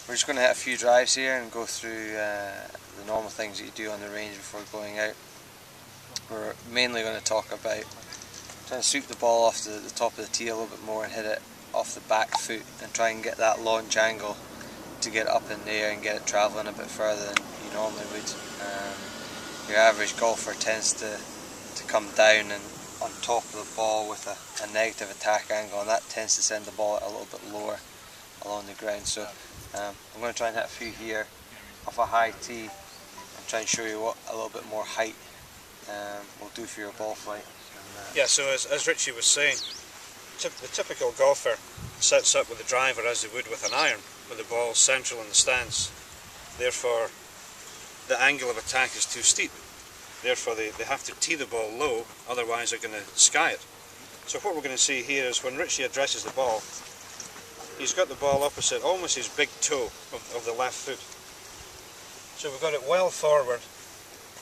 We're just going to hit a few drives here and go through the normal things that you do on the range before going out. We're mainly going to talk about trying to sweep the ball off the top of the tee a little bit more and hit it off the back foot and try and get that launch angle to get it up in the air and get it travelling a bit further than you normally would. Your average golfer tends to come down and on top of the ball with a negative attack angle, and that tends to send the ball a little bit lower along the ground. So I'm going to try and hit a few here off a high tee and try and show you what a little bit more height will do for your ball flight. Yeah, so as Richie was saying, the typical golfer sets up with the driver as they would with an iron, with the ball central in the stance. Therefore, the angle of attack is too steep. Therefore, they have to tee the ball low, otherwise they're going to sky it. So what we're going to see here is when Richie addresses the ball, he's got the ball opposite almost his big toe of the left foot. So we've got it well forward,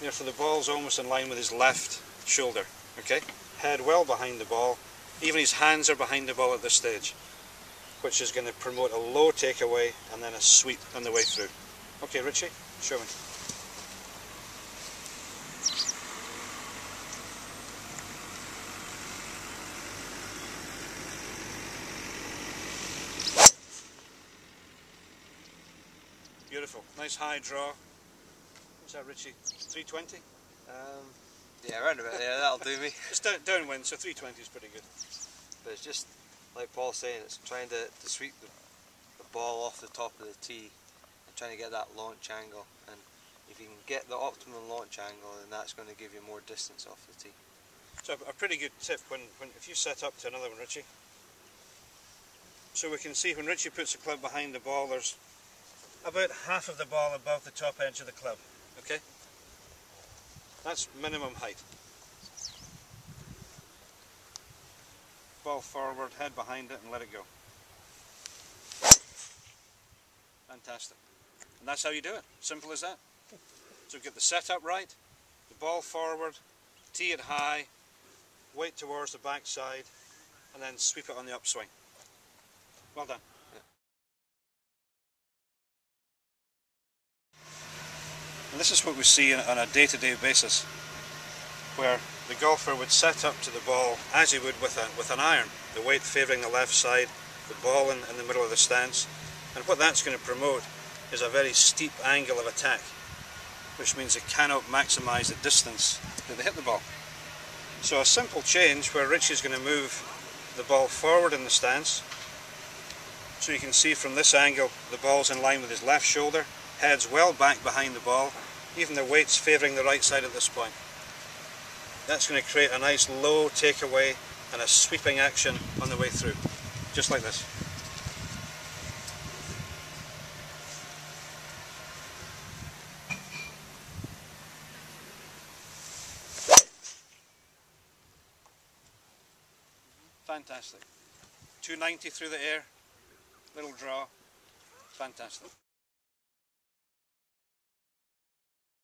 therefore the ball's almost in line with his left shoulder. Okay, head well behind the ball, even his hands are behind the ball at this stage, which is going to promote a low takeaway and then a sweep on the way through. Okay, Richie, show me. Beautiful, nice high draw. What's that, Richie? 320? Yeah, around about there, that'll do me. It's downwind, so 320 is pretty good. But it's just, like Paul's saying, it's trying to sweep the ball off the top of the tee and trying to get that launch angle. And if you can get the optimum launch angle, then that's going to give you more distance off the tee. So a pretty good tip if you set up to another one, Richie. So we can see when Richie puts the club behind the ball, there's about half of the ball above the top edge of the club. Okay? That's minimum height. Ball forward, head behind it, and let it go. Fantastic. And that's how you do it. Simple as that. So get the setup right, the ball forward, tee it high, weight towards the backside, and then sweep it on the upswing. Well done. Yeah. And this is what we see on a day-to-day basis, where the golfer would set up to the ball as he would with an iron, the weight favouring the left side, the ball in the middle of the stance, and what that's going to promote is a very steep angle of attack, which means they cannot maximise the distance that they hit the ball. So a simple change where Richie's going to move the ball forward in the stance, so you can see from this angle the ball's in line with his left shoulder, head's well back behind the ball, even the weight's favouring the right side at this point. That's going to create a nice low takeaway and a sweeping action on the way through, just like this. Fantastic. 290 through the air, little draw, fantastic.